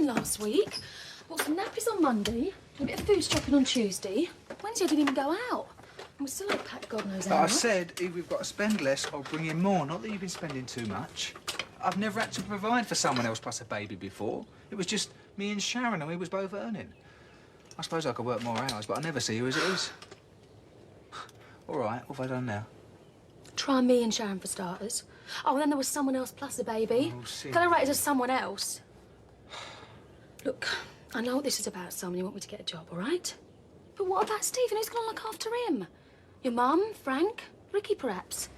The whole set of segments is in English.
last week. Bought some nappies on Monday, a bit of food shopping on Tuesday. Wednesday I didn't even go out. And we still ain't packed God knows how But I much. said if we've got to spend less, I'll bring in more. Not that you've been spending too much. I've never had to provide for someone else plus a baby before. It was just me and Sharon, and we was both earning. I suppose I could work more hours, but I never see you as it is. All right, what have I done now? Try me and Sharon for starters. Oh, and then there was someone else plus a baby. Oh, see. Can I rate it as someone else? Look, I know what this is about, Simon. You want me to get a job, all right? But what about Stephen? Who's going to look after him? Your mum, Frank, Ricky, perhaps?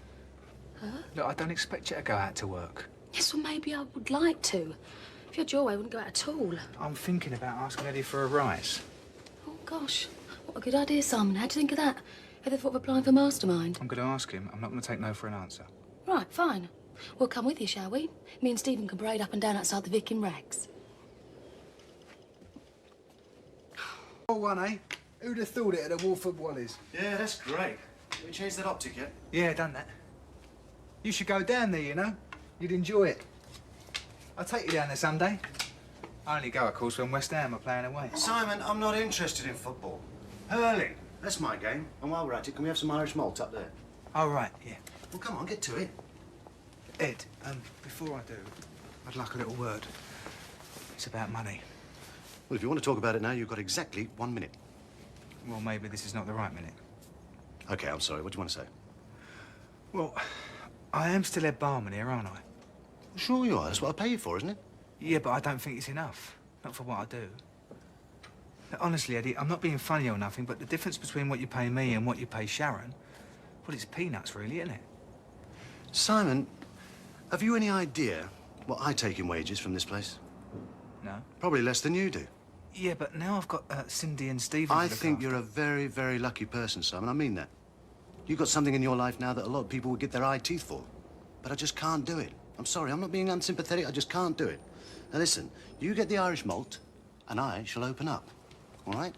Huh? Look, I don't expect you to go out to work. Yes, well, maybe I would like to. If you had your way, I wouldn't go out at all. I'm thinking about asking Eddie for a rise. Oh, gosh. What a good idea, Simon. How'd you think of that? Ever thought of applying for Mastermind? I'm going to ask him. I'm not going to take no for an answer. Right, fine. We'll come with you, shall we? Me and Stephen can parade up and down outside the Vic in rags. Oh, one, eh? Who'd have thought it at the Walford Wallies? Yeah, that's great. Have you changed that optic yet? Yeah, done that. You should go down there, you know. You'd enjoy it. I'll take you down there someday. I only go, of course, when West Ham are playing away. Simon, I'm not interested in football. Hurling. That's my game. And while we're at it, can we have some Irish malt up there? Oh, right, yeah. Well, come on, get to it. Ed, before I do, I'd like a little word. It's about money. Well, if you want to talk about it now, you've got exactly 1 minute. Well, maybe this is not the right minute. OK, I'm sorry. What do you want to say? Well, I am still head barman here, aren't I? Sure you are. That's what I pay you for, isn't it? Yeah, but I don't think it's enough. Not for what I do. Now, honestly, Eddie, I'm not being funny or nothing, but the difference between what you pay me and what you pay Sharon, well, it's peanuts, really, isn't it? Simon, have you any idea what I take in wages from this place? No. Probably less than you do. Yeah, but now I've got Cindy and Stephen I to look think after. you're a very, very lucky person, Simon. I mean that. You've got something in your life now that a lot of people would get their eye teeth for. But I just can't do it. I'm sorry, I'm not being unsympathetic. I just can't do it. Now, listen, you get the Irish malt, and I shall open up. All right?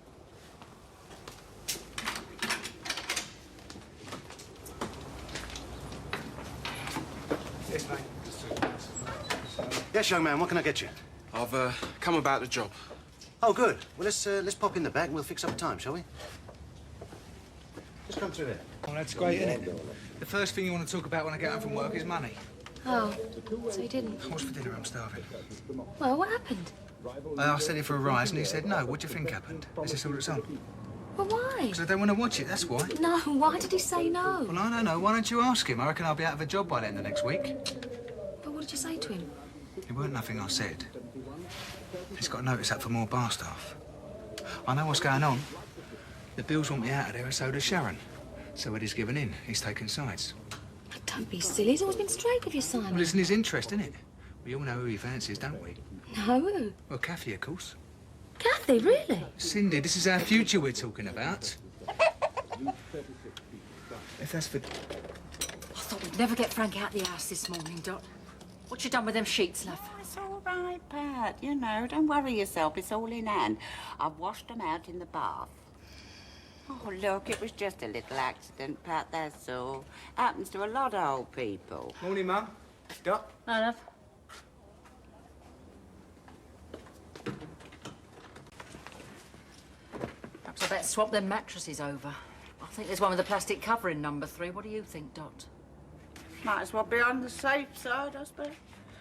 Yes, mate. Yes, young man, what can I get you? I've come about the job. Oh, good. Well, let's pop in the back and we'll fix up a time, shall we? Just come through here. Oh, that's great, isn't it? The first thing you want to talk about when I get home from work is money. Oh, so you didn't? What's for dinner? I'm starving. Well, what happened? I asked Eddie for a rise and he said no. What do you think happened? Is this all it's on? Well, why? Because I don't want to watch it, that's why. No, why did he say no? Well, I don't know. Why don't you ask him? I reckon I'll be out of a job by the end of next week. But what did you say to him? It weren't nothing I said. He's got a notice up for more bar staff. I know what's going on. The Beales want me out of there and so does Sharon. So Eddie's given in. He's taken sides. Don't be silly. He's always been straight with you, Simon. Well, it's in his interest, isn't it? We all know who he fancies, don't we? No. Well, Kathy, of course. Kathy, really? Cindy, this is our future we're talking about. If that's for... I thought we'd never get Frank out the house this morning, Dot. What you done with them sheets, love? Oh, it's all right, Pat. You know, don't worry yourself. It's all in hand. I've washed them out in the bath. Oh, look, it was just a little accident, Pat, that's all. Happens to a lot of old people. Morning, Mum. Dot. No, love. Perhaps I better swap them mattresses over. I think there's one with a plastic cover in number 3. What do you think, Dot? Might as well be on the safe side, I suppose.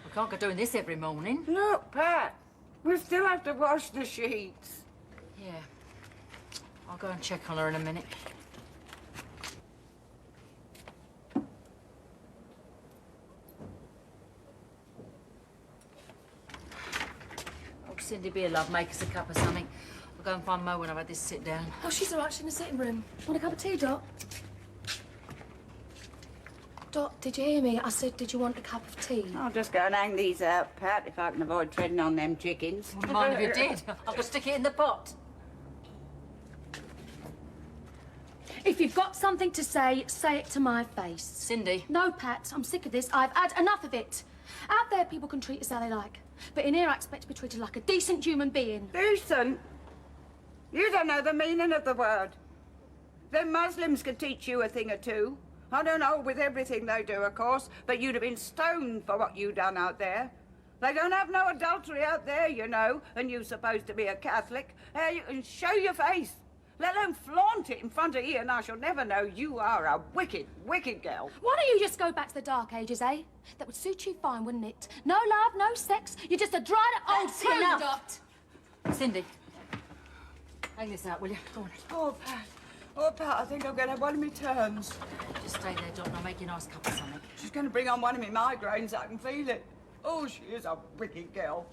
We can't go doing this every morning. Look, Pat, we still have to wash the sheets. Yeah. I'll go and check on her in a minute. Oh, Cindy, be a love, make us a cup of something. I'll go and find Mo when I've had this sit down. Oh, she's all right. She's in the sitting room. Want a cup of tea, Dot? Dot, did you hear me? I said, did you want a cup of tea? I'll just go and hang these out, Pat, if I can avoid treading on them chickens. Wouldn't mind if you did. I'll go stick it in the pot. If you've got something to say it to my face. Cindy. No, Pat, I'm sick of this. I've had enough of it. Out there, people can treat us how they like. But in here, I expect to be treated like a decent human being. Decent? You don't know the meaning of the word. Them Muslims could teach you a thing or two. I don't know with everything they do, of course, but you'd have been stoned for what you done out there. They don't have no adultery out there, you know, and you're supposed to be a Catholic. How you can show your face, let alone flaunt it in front of Ian, I shall never know you are a wicked, wicked girl. Why don't you just go back to the Dark Ages, eh? That would suit you fine, wouldn't it? No love, no sex. You're just a dried-up old That's enough. Dot. Cindy, hang this out, will you? Go on. Oh, Pat. Oh, Pat, I think I'm going to have one of my turns. Just stay there, Dot, and I'll make you a nice cup of something. She's going to bring on one of my migraines, I can feel it. Oh, she is a wicked girl.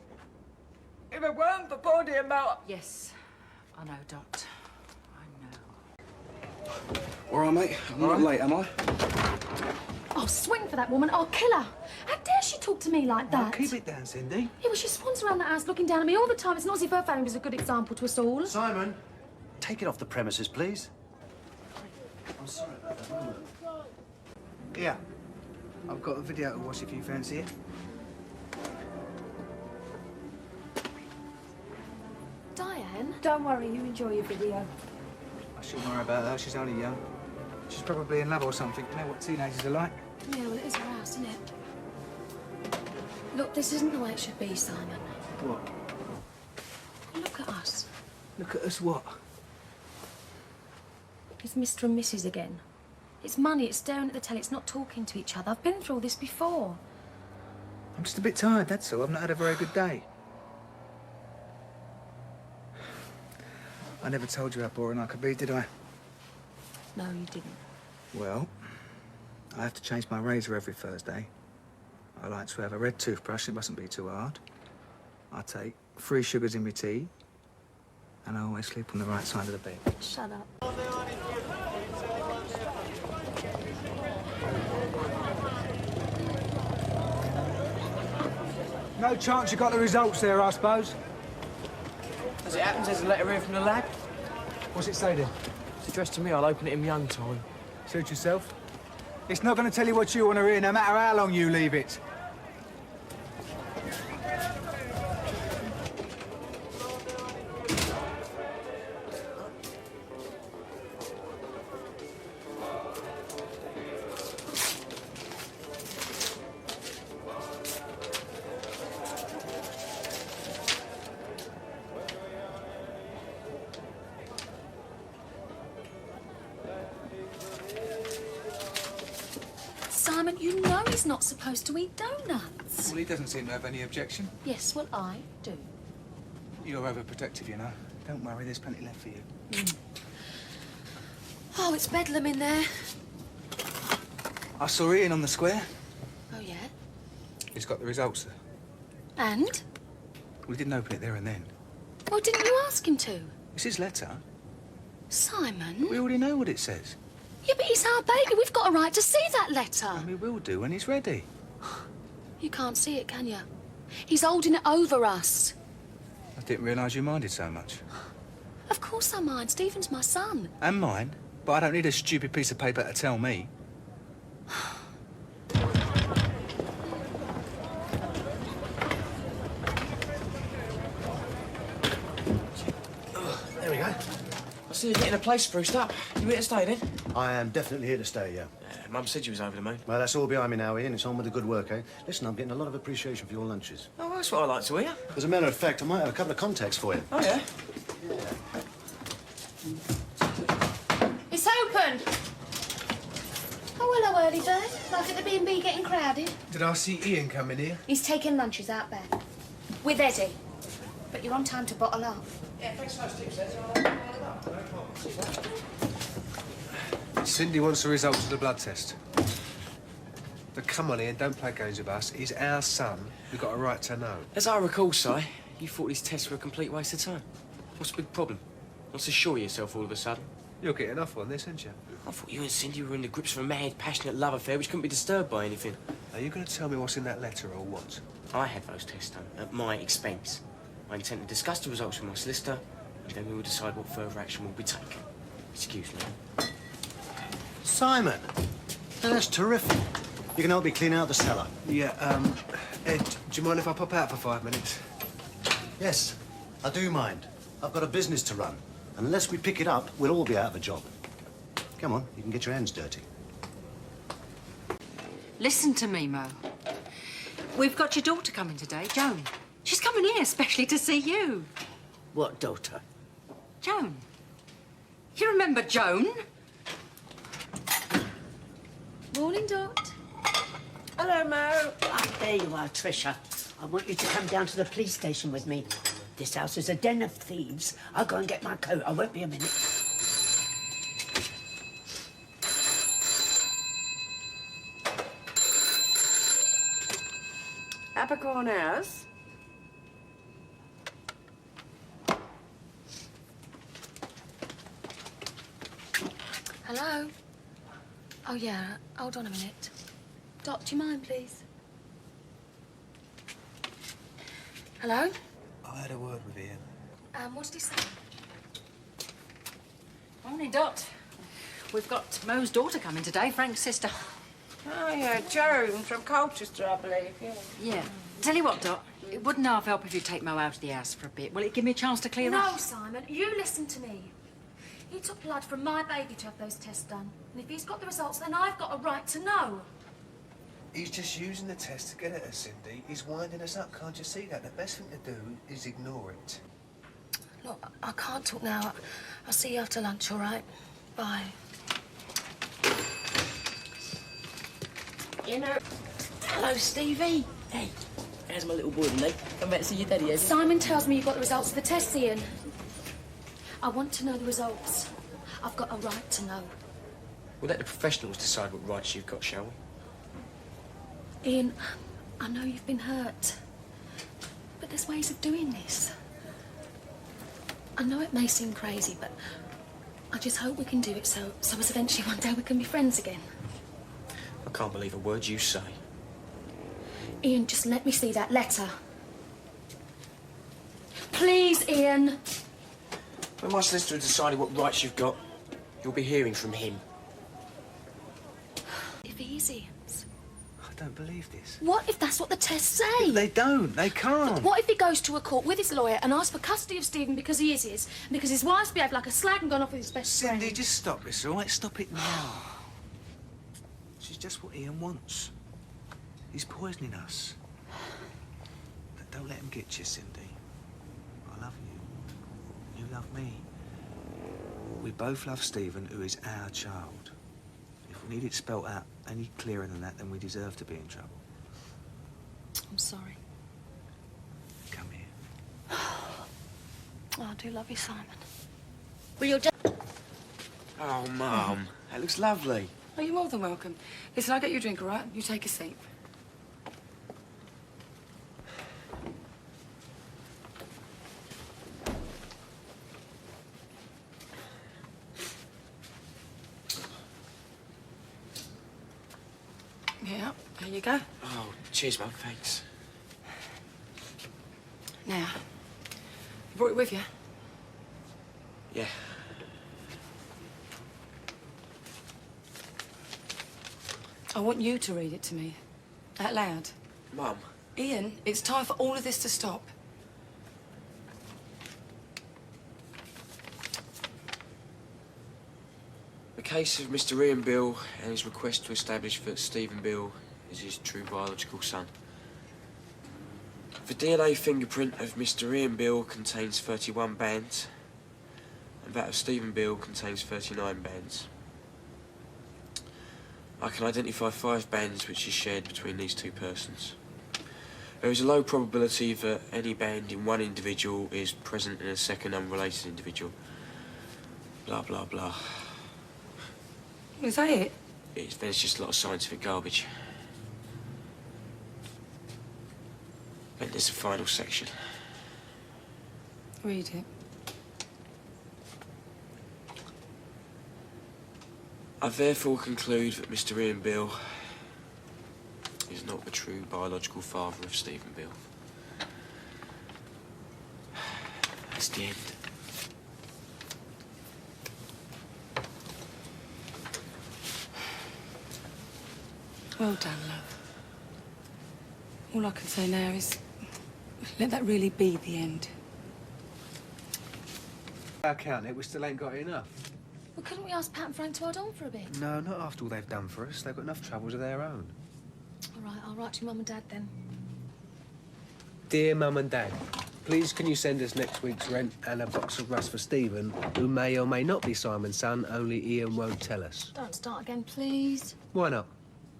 If it weren't for poor dear Mel... Yes, I know, Dot. I know. All right, mate. I'm not late, am I? I'll swing for that woman. I'll kill her. How dare she talk to me like that? Oh, keep it down, Cindy. Yeah, well, she swans around that house looking down at me all the time. It's not as if her family was a good example to us all. Simon, take it off the premises, please. I'm sorry about that, wasn't I? Yeah. I've got a video to watch if you fancy it. Diane? Don't worry, you enjoy your video. I shouldn't worry about her. She's only young. She's probably in love or something. You know what teenagers are like? Yeah, well, it is her house, isn't it? Look, this isn't the way it should be, Simon. What? Look at us. Look at us what? It's Mr. and Mrs. again. It's money, it's staring at the telly, it's not talking to each other. I've been through all this before. I'm just a bit tired, that's all. I've not had a very good day. I never told you how boring I could be, did I? No, you didn't. Well, I have to change my razor every Thursday. I like to have a red toothbrush, it mustn't be too hard. I take 3 sugars in my tea, and I always sleep on the right side of the bed. Shut up. No chance you got the results there, I suppose? As it happens, there's a letter here from the lab. What's it say then? It's addressed to me. I'll open it in my own time. Suit yourself. It's not going to tell you what you want to hear, no matter how long you leave it. Simon, you know he's not supposed to eat donuts. Well, he doesn't seem to have any objection. Yes, well, I do. You're overprotective, you know. Don't worry, there's plenty left for you. Oh, it's bedlam in there. I saw Ian on the square. Oh, yeah? He's got the results there. And? We didn't open it there and then. Well, didn't you ask him to? It's his letter. Simon? We already know what it says. Yeah, but he's our baby. We've got a right to see that letter. And we will do when he's ready. You can't see it, can you? He's holding it over us. I didn't realise you minded so much. Of course I mind. Stephen's my son. And mine. But I don't need a stupid piece of paper to tell me. There we go. I see you're getting a place spruced up. You here to stay, then? I am definitely here to stay, yeah. Mum said you was over the moon. Well, that's all behind me now, Ian. It's on with the good work, eh? Listen, I'm getting a lot of appreciation for your lunches. Oh, that's what I like to hear. As a matter of fact, I might have a couple of contacts for you. Oh, yeah? It's open. Oh, hello, early bird. Like at the B&B getting crowded. Did I see Ian come in here? He's taking lunches out back. With Eddie. But you're on time to bottle up. Yeah, thanks for those tips, Ed. Cindy wants the results of the blood test. But come on, Ian, don't play games with us. He's our son. We've got a right to know. As I recall, Si, you thought these tests were a complete waste of time. What's the big problem? What's to assure yourself all of a sudden? You're getting off on this, aren't you? I thought you and Cindy were in the grips of a mad, passionate love affair which couldn't be disturbed by anything. Are you going to tell me what's in that letter or what? I had those tests done at my expense. I intend to discuss the results with my solicitor, and then we will decide what further action will be taken. Excuse me. Simon! Now, that's terrific. You can help me clean out the cellar. Yeah, Ed, do you mind if I pop out for 5 minutes? Yes, I do mind. I've got a business to run. Unless we pick it up, we'll all be out of a job. Come on, you can get your hands dirty. Listen to me, Mo. We've got your daughter coming today, Joan. She's coming here especially to see you. What daughter? Joan. You remember Joan? Morning, Dot. Hello, Mo. Ah, there you are, Trisha. I want you to come down to the police station with me. This house is a den of thieves. I'll go and get my coat. I won't be a minute. Abercorn House? Hello? Oh, yeah. Hold on a minute. Dot, do you mind, please? Hello? I had a word with Ian. What did he say? Morning, Dot. We've got Mo's daughter coming today, Frank's sister. Oh, yeah, Joan from Colchester, I believe, yeah. Yeah. Tell you what, Dot, it wouldn't half help if you take Mo out of the house for a bit. Will it give me a chance to clear up? No, Simon, you listen to me. He took blood from my baby to have those tests done. And if he's got the results, then I've got a right to know. He's just using the test to get at us, Cindy. He's winding us up, can't you see that? The best thing to do is ignore it. Look, I can't talk now. I'll see you after lunch, all right? Bye. You know... Hello, Stevie. Hey, how's my little boy today? Come back to see your daddy, has he? Simon tells me you've got the results of the tests, Ian. I want to know the results. I've got a right to know. We'll let the professionals decide what rights you've got, shall we? Ian, I know you've been hurt, but there's ways of doing this. I know it may seem crazy, but I just hope we can do it so as eventually one day we can be friends again. I can't believe a word you say. Ian, just let me see that letter. Please, Ian. When my solicitor has decided what rights you've got, you'll be hearing from him. If he is Ian's. I don't believe this. What if that's what the tests say? They don't. They can't. What if he goes to a court with his lawyer and asks for custody of Stephen because he is his, and because his wife's behaved like a slag and gone off with his best Cindy, friend? just stop this, all right? Stop it now. She's just what Ian wants. He's poisoning us. But don't let him get you, Cindy. I love you. You love me. We both love Stephen, who is our child. If we need it spelt out any clearer than that, then we deserve to be in trouble. I'm sorry. Come here. Oh, I do love you, Simon. Will you just... Oh, Mum, that looks lovely. Oh, you're more than welcome. Listen, I'll get you a drink, all right? You take a seat. Yeah, there you go. Oh, cheers, Mum, thanks. Now, you brought it with you? Yeah. I want you to read it to me. Out loud. Mum. Ian, it's time for all of this to stop. The case of Mr. Ian Beale and his request to establish that Stephen Beale is his true biological son. The DNA fingerprint of Mr. Ian Beale contains 31 bands, and that of Stephen Beale contains 39 bands. I can identify 5 bands which is shared between these two persons. There is a low probability that any band in one individual is present in a second unrelated individual. Blah, blah, blah. Is that it? There's just a lot of scientific garbage. Then there's a final section. Read it. I therefore conclude that Mr. Ian Beale is not the true biological father of Stephen Beale. That's the end. Well done, love. All I can say now is let that really be the end. Our count it, we still ain't got enough. Well, couldn't we ask Pat and Frank to hold on for a bit? No, not after all they've done for us. They've got enough troubles of their own. All right, I'll write to your mum and dad then. Dear Mum and Dad, please can you send us next week's rent and a box of rust for Stephen, who may or may not be Simon's son, only Ian won't tell us. Don't start again, please. Why not?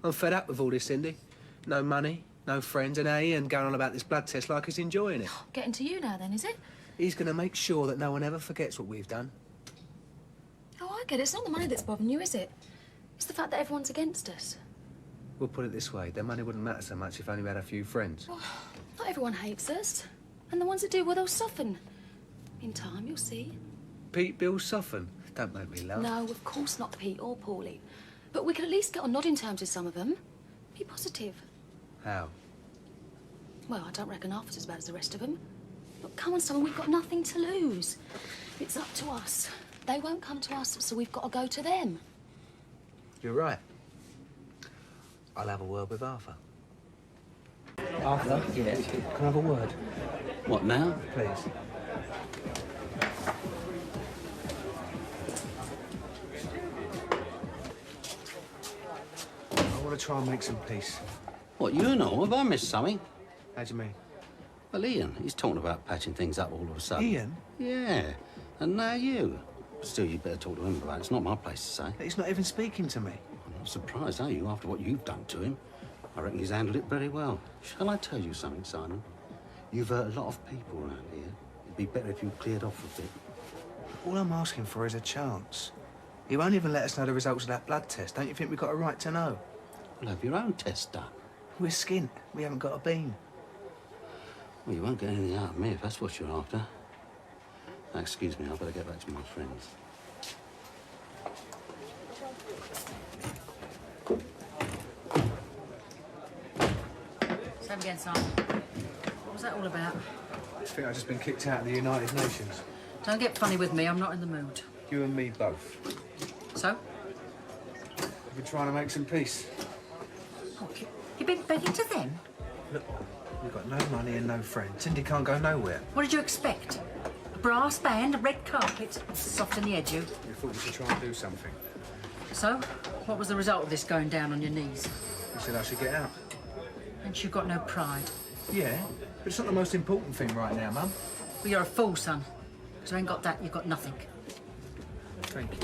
I'm fed up with all this, Cindy. No money, no friends, and Ian going on about this blood test like he's enjoying it. Getting to you now, then, is it? He's going to make sure that no one ever forgets what we've done. Oh, I get it. It's not the money that's bothering you, is it? It's the fact that everyone's against us. We'll put it this way, their money wouldn't matter so much if only we had a few friends. Well, not everyone hates us. And the ones that do, well, they'll soften. In time, you'll see. Pete, Bill, soften. Don't make me laugh. No, of course not Pete or Paulie. But we could at least get on nodding terms with some of them. Be positive. How? Well, I don't reckon half as bad as the rest of them. Look, come on, Simon, we've got nothing to lose. It's up to us. They won't come to us, so we've got to go to them. You're right. I'll have a word with Arthur. Arthur? Yeah? Can I have a word? What, now? Please. I want to try and make some peace. What, you know? Have I missed something? How do you mean? Well, Ian, he's talking about patching things up all of a sudden. Ian? Yeah, and now you. Still, you'd better talk to him about it. It's not my place to say. He's not even speaking to me. I'm not surprised, are you, after what you've done to him? I reckon he's handled it very well. Shall I tell you something, Simon? You've hurt a lot of people around here. It'd be better if you cleared off a bit. All I'm asking for is a chance. He won't even let us know the results of that blood test. Don't you think we've got a right to know? Well, have your own test done. We're skint. We haven't got a bean. Well, you won't get anything out of me if that's what you're after. Now, excuse me, I'd better get back to my friends. Same again, Simon. What was that all about? I think I've just been kicked out of the United Nations. Don't get funny with me, I'm not in the mood. You and me both. So? We've been trying to make some peace. Oh, you've been begging to them? Look, we've got no money and no friends. Cindy can't go nowhere. What did you expect? A brass band, a red carpet, soft on the edge, you. We thought we should try and do something. So, what was the result of this going down on your knees? You said I should get out. And you've got no pride. Yeah, but it's not the most important thing right now, Mum. Well, you're a fool, son. Because you ain't got that, you've got nothing. Thank you.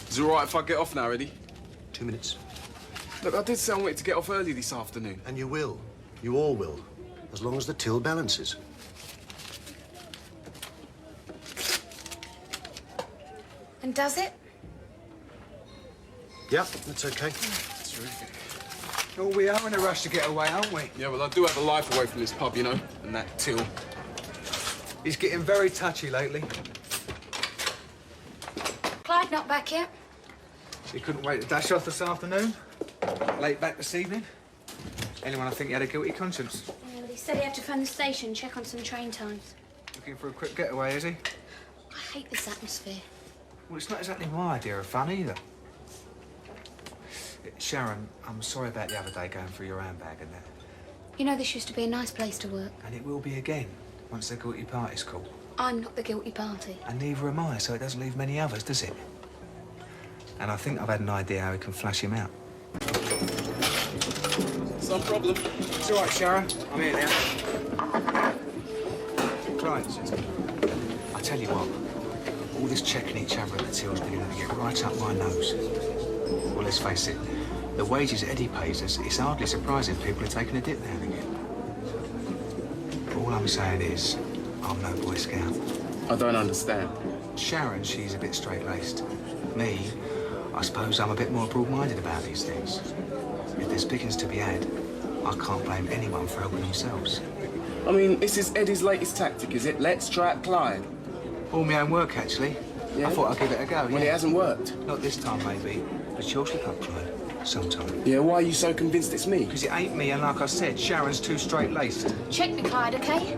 Is it all right if I get off now, Eddie? 2 minutes. Look, I did say I wanted to get off early this afternoon. And you will. You all will. As long as the till balances. And does it? Yep, that's okay. Terrific. Oh, we are in a rush to get away, aren't we? Yeah, well, I do have a life away from this pub, you know, and that till. He's getting very touchy lately. Clyde not back yet? He couldn't wait to dash off this afternoon. Late back this evening. Anyone I think he had a guilty conscience. Yeah, well, he said he had to phone the station, check on some train times. Looking for a quick getaway, is he? I hate this atmosphere. Well, it's not exactly my idea of fun either. Sharon, I'm sorry about the other day going through your handbag and that. You know, this used to be a nice place to work. And it will be again, once the guilty party's called. I'm not the guilty party. And neither am I, so it doesn't leave many others, does it? And I think I've had an idea how we can flash him out. Some problem. It's all right, Sharon. I'm here now. Clyde, I tell you what, all this checking each other at the till's beginning to get right up my nose. Well, let's face it, the wages Eddie pays us, it's hardly surprising people are taking a dip now and again. All I'm saying is, I'm no Boy Scout. I don't understand. Sharon, she's a bit straight-laced. Me, I suppose I'm a bit more broad-minded about these things. If there's pickings to be had, I can't blame anyone for helping themselves. I mean, this is Eddie's latest tactic, is it? Let's try it, Clyde. All my own work, actually. Yeah? I thought I'd give it a go, Well, it hasn't worked. Not this time, maybe. But you'll slip up, Clyde, sometime. Yeah, why are you so convinced it's me? Because it ain't me, and like I said, Sharon's too straight-laced. Check me, Clyde, okay?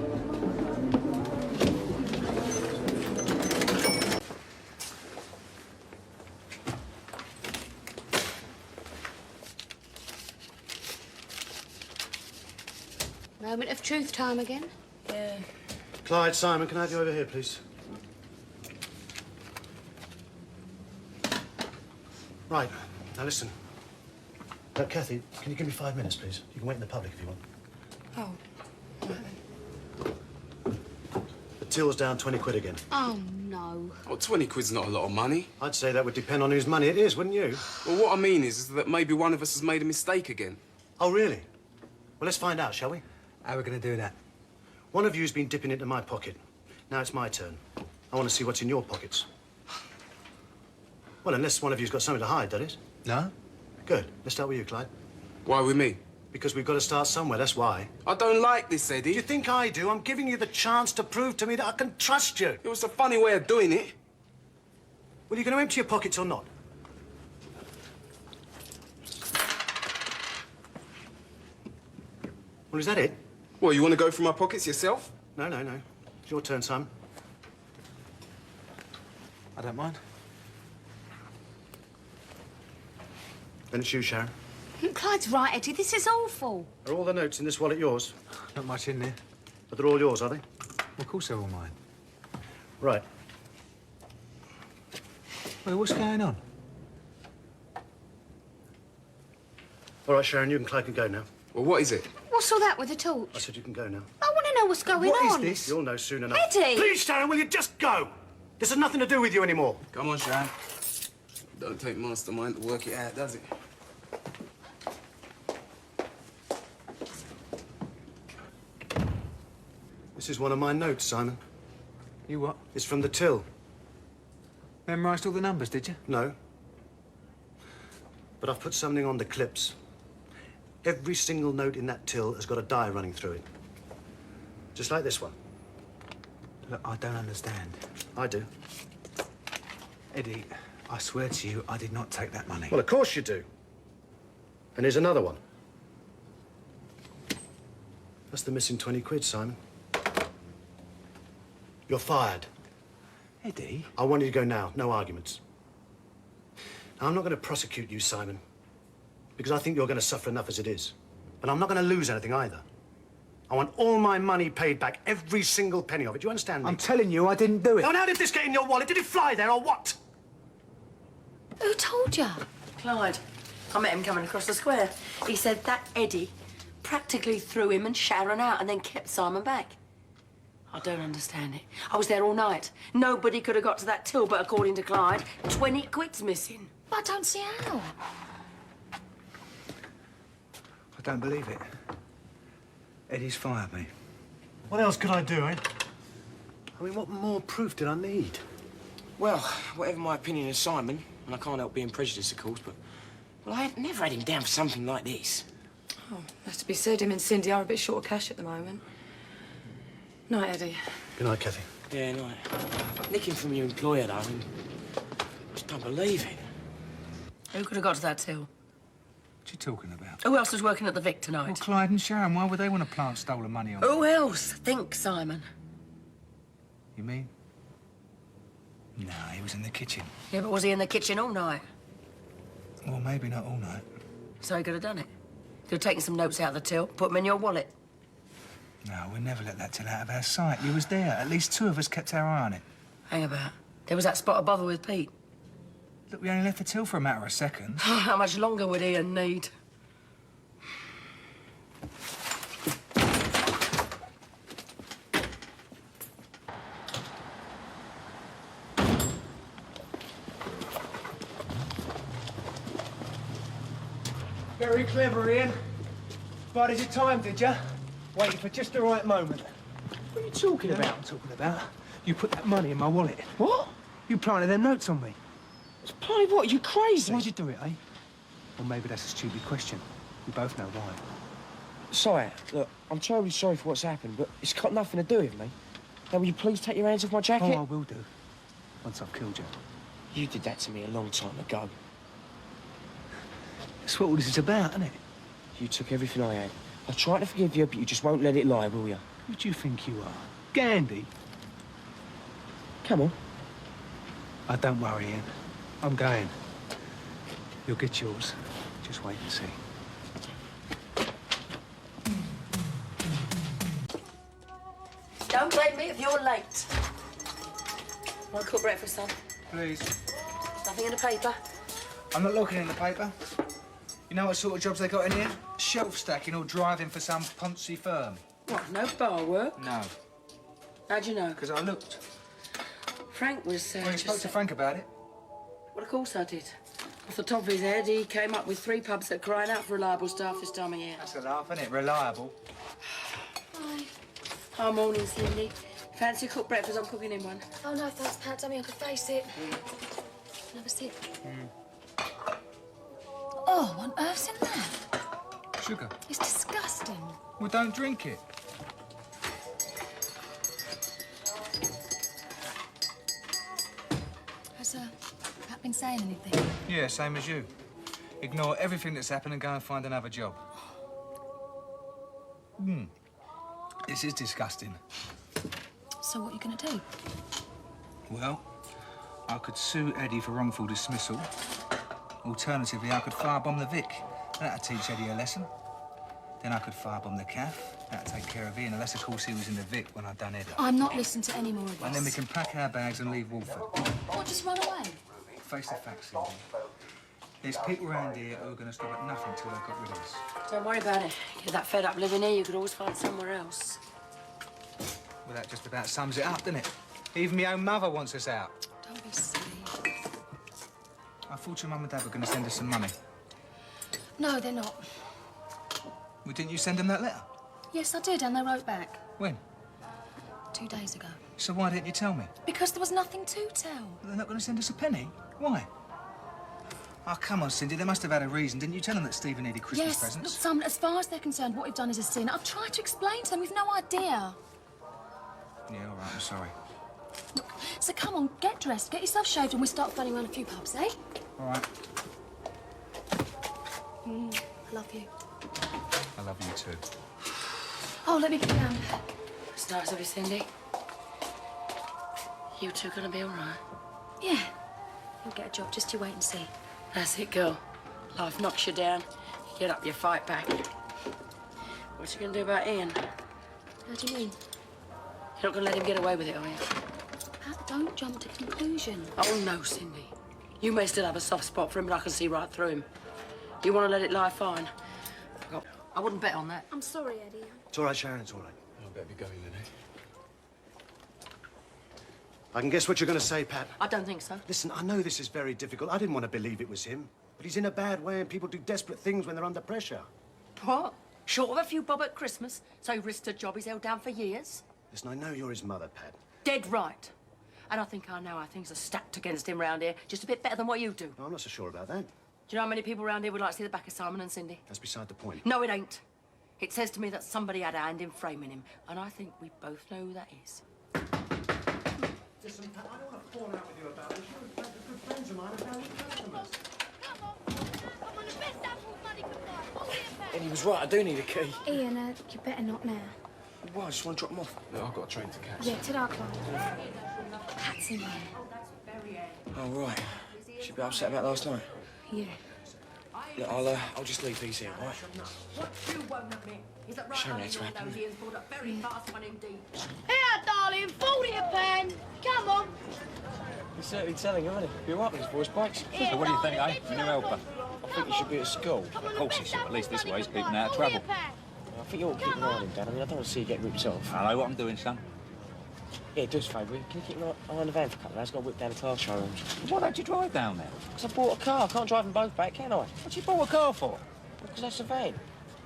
Moment of truth time again. Yeah. Clyde, Simon, can I have you over here, please? Right, now listen. Kathy, can you give me 5 minutes, please? You can wait in the public if you want. Oh, right then. The till's down 20 quid again. Oh, no. Well, 20 quid's not a lot of money. I'd say that would depend on whose money it is, wouldn't you? Well, what I mean is that maybe one of us has made a mistake again. Oh, really? Well, let's find out, shall we? How are we going to do that? One of you's been dipping into my pocket. Now it's my turn. I want to see what's in your pockets. Well, unless one of you's got something to hide, that is. No? Good. Let's start with you, Clyde. Why with me? Because we've got to start somewhere, that's why. I don't like this, Eddie. You think I do? I'm giving you the chance to prove to me that I can trust you. It was a funny way of doing it. Well, you going to empty your pockets or not? Well, is that it? Well, you want to go through my pockets yourself? No, no, no. It's your turn, Simon. I don't mind. Then it's you, Sharon. Clyde's right, Eddie. This is awful. Are all the notes in this wallet yours? Not much in there. But they're all yours, are they? Well, of course they're all mine. Right. Well, what's going on? All right, Sharon, you and Clyde can go now. Well, what is it? What's all that with the torch? I said you can go now. I want to know what's going What on. is this? You'll know soon enough. Eddie! Please, Sharon, will you just go? This has nothing to do with you anymore. Come on, Sharon. Don't take mastermind to work it out, does it? This is one of my notes, Simon. You what? It's from the till. Memorised all the numbers, did you? No. But I've put something on the clips. Every single note in that till has got a die running through it. Just like this one. Look, I don't understand. I do. Eddie, I swear to you, I did not take that money. Well, of course you do. And here's another one. That's the missing 20 quid, Simon. You're fired. Eddie? I want you to go now. No arguments. Now, I'm not going to prosecute you, Simon, because I think you're going to suffer enough as it is. But I'm not going to lose anything either. I want all my money paid back, every single penny of it. Do you understand me? I'm telling you, I didn't do it. Oh, and how did this get in your wallet? Did it fly there or what? Who told you? Clyde. I met him coming across the square. He said that Eddie practically threw him and Sharon out and then kept Simon back. I don't understand it. I was there all night. Nobody could have got to that till, but according to Clyde, 20 quid's missing. I don't see how. I don't believe it. Eddie's fired me. What else could I do, eh? I mean, what more proof did I need? Well, whatever my opinion of Simon, and I can't help being prejudiced, of course, but... Well, I've never had him down for something like this. Oh, has to be said, him and Cindy are a bit short of cash at the moment. Night, Eddie. Good night, Kathy. Yeah, no. Nicking from your employer, though, I mean... Just don't believe it. Who could have got to that till? What you talking about? Who else was working at the Vic tonight? Well, Clyde and Sharon, why would they want to plant stolen money on Who else? Think, Simon. You mean? No, he was in the kitchen. Yeah, but was he in the kitchen all night? Well, maybe not all night. So he could have done it. Could have taken some notes out of the till, put them in your wallet. No, we'll never let that till out of our sight. You was there. At least two of us kept our eye on it. Hang about. There was that spot of bother with Pete. Look, we only left the till for a matter of seconds. How much longer would Ian need? Very clever, Ian. Bided your time, did you? Waiting for just the right moment. What are you talking about? I'm talking about. You put that money in my wallet. What? You planted them notes on me. Planted what? Are you crazy? Why'd you do it, eh? Well, maybe that's a stupid question. We both know why. Sorry, look, I'm terribly sorry for what's happened, but it's got nothing to do with me. Now, will you please take your hands off my jacket? Oh, I will do. Once I've killed you. You did that to me a long time ago. That's what all this is about, isn't it? You took everything I had. I tried to forgive you, but you just won't let it lie, will you? Who do you think you are? Gandhi? Come on. Oh, don't worry, Ian. I'm going. You'll get yours. Just wait and see. Don't blame me if you're late. Want to cook breakfast, son? Please. Nothing in the paper? I'm not looking in the paper. You know what sort of jobs they got in here? Shelf stacking or driving for some poncy firm. What, no bar work? No. How'd you know? Because I looked. Frank was... Well, you spoke to Frank about it. Well, of course I did. Off the top of his head, he came up with 3 pubs that are crying out for reliable staff this time of year. That's a laugh, isn't it? Reliable. Hi. Oh, morning, Cindy. Fancy a cooked breakfast? I'm cooking in one. Oh, no, thanks, Pat. Tell me I could face it. Have a sip. Oh, what on earth's in that? Sugar. It's disgusting. Well, don't drink it. Has Pat been saying anything? Yeah, same as you. Ignore everything that's happened and go and find another job. This is disgusting. So what are you going to do? Well, I could sue Eddie for wrongful dismissal. Alternatively, I could firebomb the Vic. That'd teach Eddie a lesson. Then I could firebomb the calf. That'd take care of Ian, unless, of course, he was in the Vic when I done Eddie. I'm not listening to any more of this. And then we can pack our bags and leave Walford. Or just run away? Face the facts, Cindy. There's people around here who are going to stop at nothing till they've got rid of us. Don't worry about it. You're that fed up living here, you could always find somewhere else. Well, that just about sums it up, doesn't it? Even my own mother wants us out. Don't be silly. I thought your mum and dad were going to send us some money. No, they're not. Well, didn't you send them that letter? Yes, I did, and they wrote back. When? 2 days ago. So why didn't you tell me? Because there was nothing to tell. Well, they're not going to send us a penny? Why? Oh, come on, Cindy. They must have had a reason. Didn't you tell them that Stephen needed Christmas Yes, presents? look, Simon, as far as they're concerned, what we've done is a sin. I've tried to explain to them. We've no idea. Yeah, all right. I'm sorry. Look, so come on, get dressed, get yourself shaved, and we start phoning around a few pubs, eh? All right. I love you. I love you too. Oh, let me get down. It's nice of you, Cindy. You two gonna be all right? Yeah. You'll get a job. Just you wait and see. That's it, girl. Life knocks you down. You get up, you fight back. What you gonna do about Ian? How do you mean? You're not gonna let him get away with it, are you? Pat, don't jump to conclusions. Oh, no, Cindy. You may still have a soft spot for him, but I can see right through him. You want to let it lie, fine. I wouldn't bet on that. I'm sorry, Eddie. It's all right, Sharon, it's all right. I better be going then, eh? I can guess what you're going to say, Pat. I don't think so. Listen, I know this is very difficult. I didn't want to believe it was him. But he's in a bad way and people do desperate things when they're under pressure. What? Short of a few bob at Christmas, so he risked a job he's held down for years? Listen, I know you're his mother, Pat. Dead right. And I think I know how things are stacked against him round here, just a bit better than what you do. No, I'm not so sure about that. Do you know how many people round here would like to see the back of Simon and Cindy? That's beside the point. No, it ain't. It says to me that somebody had a hand in framing him, and I think we both know who that is. Listen, Pat, I don't want to fall out with you about this. You're good friends of mine and valued customers. And he was right, I do need a key. Ian, you better not now. Well, I just want to drop him off. No, I've got a train to catch. Yeah, to that club. Pat's in there. Oh, right. She'd be upset about last night. Yeah. Look, I'll just leave these here, all right? What you won't admit is that right Show me now how to your happen. nose Ian's pulled up very fast one indeed. Here, darling, 40 a pen. Come on. He's certainly telling him, isn't he? You're right with his voice breaks. So what do you think, eh? Your new helper? I think he should be at school. Of course he should. At least this way he's keeping out of trouble. I think you ought to keep an eye on him, Dad. I mean, I don't want to see you get ripped off. I know what I'm doing, son. Yeah, do us a favour. Can you keep an eye on the van for a couple of hours? I've got to whip down the car showrooms. Why don't you drive down there? Because I bought a car. I can't drive them both back, can I? What you bought a car for? Because that's a van.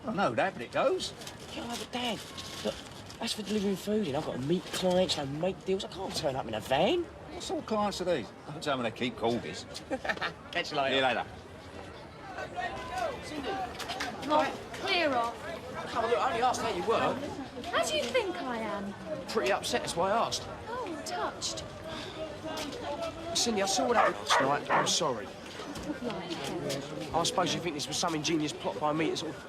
I know that, but it goes. Yeah, but Dad, look, that's for delivering food in. I've got to meet clients, I make deals. I can't turn up in a van. What sort of clients are these? Don't tell me they keep corgis. Catch you later. See you later. Right, clear off. Oh, look, I only asked how you were. How do you think I am? Pretty upset, that's why I asked. Oh, touched. Cindy, I saw what happened last night. I'm sorry. I suppose you think this was some ingenious plot by me to sort of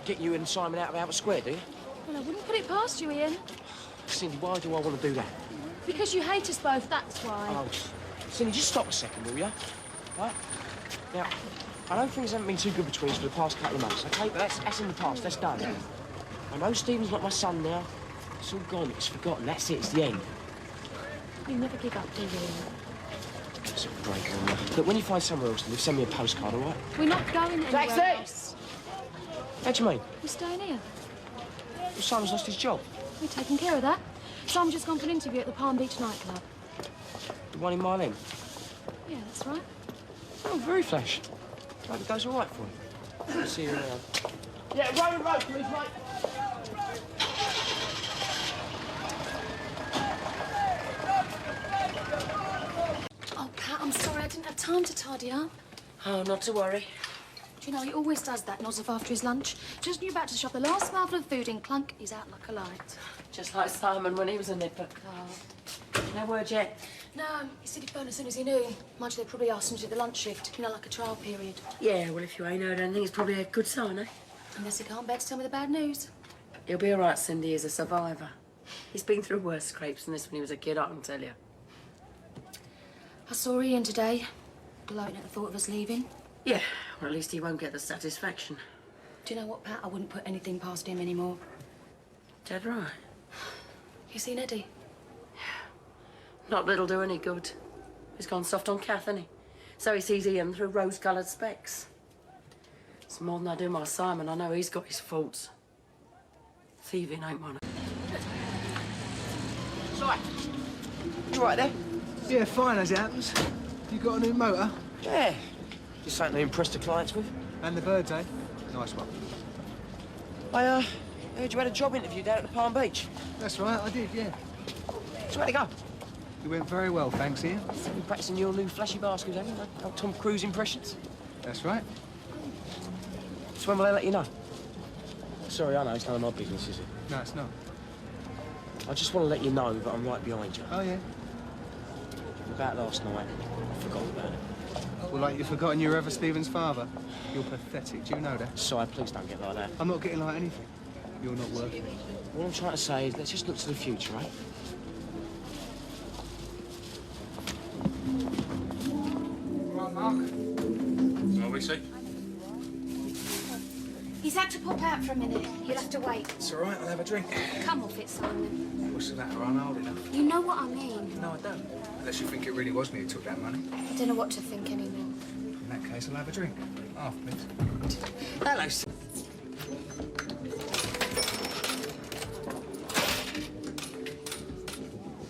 get you and Simon out of Albert Square, do you? Well, I wouldn't put it past you, Ian. Cindy, why do I want to do that? Because you hate us both, that's why. Oh, Cindy, just stop a second, will you? Right? Now, I know things haven't been too good between us for the past couple of months, OK? But that's in the past, that's done. I know Stephen's not my son now. It's all gone, it's forgotten, that's it, it's the end. You never give up, do you, Ian? It's a break on that. Look, when you find somewhere else to live, send me a postcard, all right? We're not going anywhere Taxi! else. How do you mean? We're staying here. Well, Simon's lost his job. We're taking care of that. Simon's just gone for an interview at the Palm Beach nightclub. The one in Mile End. Yeah, that's right. Oh, very flash. Hope it goes all right for him. See you around. Yeah, road, please, mate. Oh, Pat, I'm sorry. I didn't have time to tidy up. Oh, not to worry. Do you know, he always does that, nods off after his lunch. Just knew about to shop the last mouthful of food in, clunk, he's out like a light. Just like Simon when he was a nipper. Oh. No word yet? No, he said he'd phone as soon as he knew. Mind you, they probably asked him to do the lunch shift, you know, like a trial period. Yeah, well, if you ain't heard anything, it's probably a good sign, eh? Unless he can't bear to tell me the bad news. He'll be all right, Cindy. He's a survivor. He's been through worse scrapes than this when he was a kid, I can tell you. I saw Ian today, gloating at the thought of us leaving. Yeah, well, at least he won't get the satisfaction. Do you know what, Pat? I wouldn't put anything past him anymore. Dead right. You seen Eddie? Not that'll do any good. He's gone soft on Kath, hasn't he? So he sees Ian through rose-coloured specs. It's more than I do my Simon. I know he's got his faults. Thieving ain't one of them. Right. You right there? Yeah, fine as it happens. You got a new motor? Yeah. Just something to impress the clients with. And the birds, eh? Nice one. I heard you had a job interview down at the Palm Beach. That's right, I did, yeah. So where'd it go? It went very well, thanks, Ian. You've been practising your new flashy baskets, haven't you? Old Tom Cruise impressions. That's right. So when will they let you know? Sorry, I know, it's none of my business, is it? No, it's not. I just want to let you know that I'm right behind you. Oh, yeah? About last night, I forgot about it. Well, like you've forgotten you're ever Stephen's father? You're pathetic, do you know that? Sorry, please don't get like that. I'm not getting like anything. You're not worth it. What I'm trying to say is let's just look to the future, eh? Right, Mark. Well, we see. He's had to pop out for a minute. You'll have to wait. It's all right, I'll have a drink. Come off it, Simon. What's the matter? I'm old enough. You know what I mean. No, I don't. Unless you think it really was me who took that money. I don't know what to think anymore. In that case, I'll have a drink. Half, please. Hello,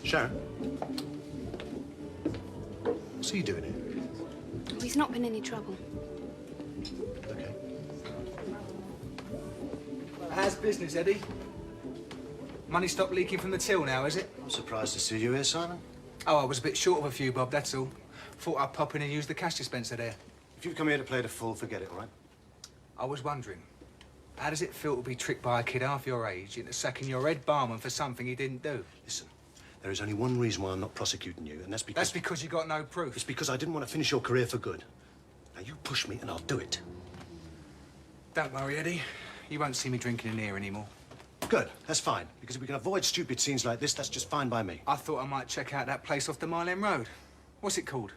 Sharon? What's he doing here? Oh, he's not been any trouble. Okay. How's business, Eddie? Money stopped leaking from the till now, is it? I'm surprised to see you here, Simon. Oh, I was a bit short of a few bob, that's all. Thought I'd pop in and use the cash dispenser there. If you've come here to play the fool, forget it, all right? I was wondering, how does it feel to be tricked by a kid half your age into sacking your head barman for something he didn't do? Listen, there is only one reason why I'm not prosecuting you, and that's because... That's because you got no proof. It's because I didn't want to finish your career for good. Now, you push me, and I'll do it. Don't worry, Eddie. You won't see me drinking in here anymore. Good, that's fine. Because if we can avoid stupid scenes like this, that's just fine by me. I thought I might check out that place off the Mile End Road. What's it called?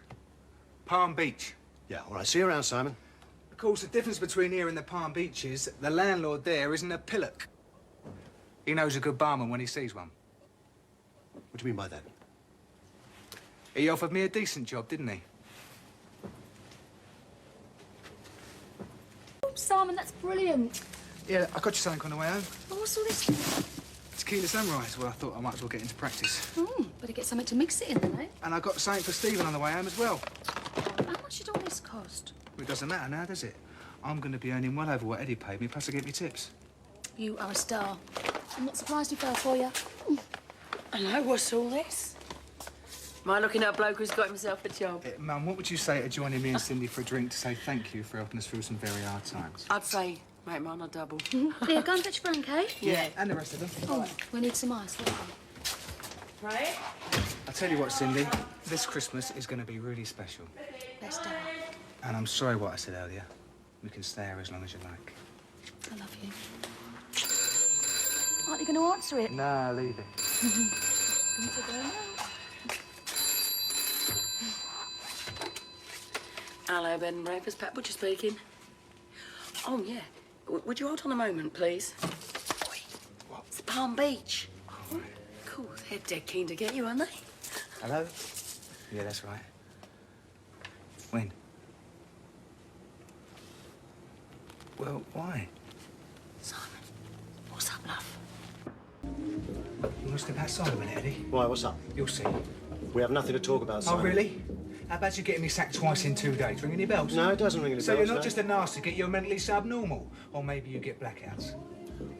Palm Beach. Yeah, all right. See you around, Simon. Of course, the difference between here and the Palm Beach is the landlord there isn't a pillock. He knows a good barman when he sees one. What do you mean by that? He offered me a decent job, didn't he? Oh, Simon, that's brilliant. Yeah, I got you something on the way home. Oh, what's all this? Tequila Sunrise. Well, I thought I might as well get into practice. Better get something to mix it in, then, eh? And I got something for Stephen on the way home as well. How much did all this cost? Well, it doesn't matter now, does it? I'm going to be earning well over what Eddie paid me, plus I get me tips. You are a star. I'm not surprised he fell for you. I know, what's all this? Am I looking at a bloke who's got himself a job? Mum, what would you say to joining me and Cindy for a drink to say thank you for helping us through some very hard times? I'd say make mine a double. Here, go and fetch Frank, eh? Yeah. And the rest of them. Oh, we need some ice. Right? I'll tell you what, Cindy. This Christmas is going to be really special. Best ever. And I'm sorry what I said earlier. We can stay here as long as you like. I love you. Aren't you going to answer it? Nah, leave it. Things are going well. Hello, bed and breakfast. Pat Butcher speaking. Oh, yeah. Would you hold on a moment, please? What? It's Palm Beach. Oh, cool. They're dead keen to get you, aren't they? Hello? Yeah, that's right. When? Well, why? Simon, what's up, love? You want to step outside a minute, Eddie? Why, what's up? You'll see. We have nothing to talk about, Simon. Oh, really? How about you getting me sacked twice in 2 days? Ring any bells? No, it doesn't ring any So bells, you're not no. just a nasty, you're mentally subnormal. Or maybe you get blackouts.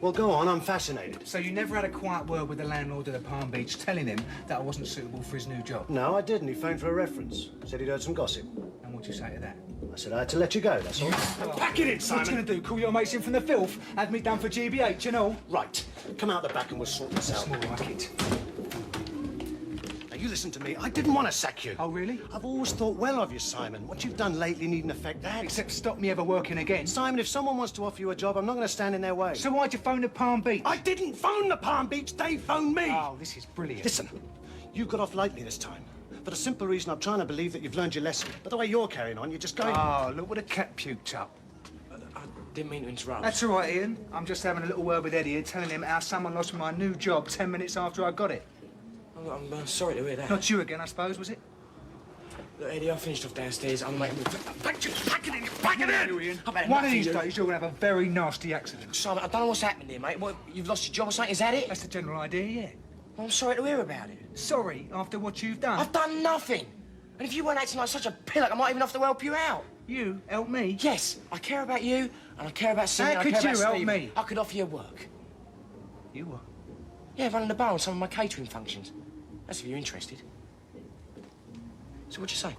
Well, go on, I'm fascinated. So you never had a quiet word with the landlord of the Palm Beach telling him that I wasn't suitable for his new job? No, I didn't. He phoned for a reference. Said he'd heard some gossip. And what'd you say to that? I said I had to let you go, that's all. Pack it in, Simon! What you gonna do, call your mates in from the filth? Have me done for GBH and all? Right. Come out the back and we'll sort this out. It's more like it. Now, you listen to me. I didn't want to sack you. Oh, really? I've always thought well of you, Simon. What you've done lately needn't affect that. Except stop me ever working again. Simon, if someone wants to offer you a job, I'm not going to stand in their way. So why'd you phone the Palm Beach? I didn't phone the Palm Beach. They phoned me. Oh, this is brilliant. Listen, you got off lightly this time. For the simple reason I'm trying to believe that you've learned your lesson. But the way you're carrying on, you're just going... Oh, look what a cat puked up. I didn't mean to interrupt. That's all right, Ian. I'm just having a little word with Eddie and telling him how someone lost my new job 10 minutes after I got it. I'm sorry to hear that. Not you again, I suppose, was it? Look, Eddie, I finished off downstairs. I'm making... Pack it in, Ian. One of these days, you're going to have a very nasty accident. Simon, I don't know what's happened here, mate. What, you've lost your job or something? Is that it? That's the general idea, yeah. Well, I'm sorry to hear about it. Sorry, after what you've done? I've done nothing. And if you weren't acting like such a pillock, I might even have to help you out. You? Help me? Yes. I care about you, and I care about Sam, How and I could care you about help Steve. me? I could offer you work. You what? Yeah, running the bar on some of my catering functions. That's if you're interested. So what'd you say?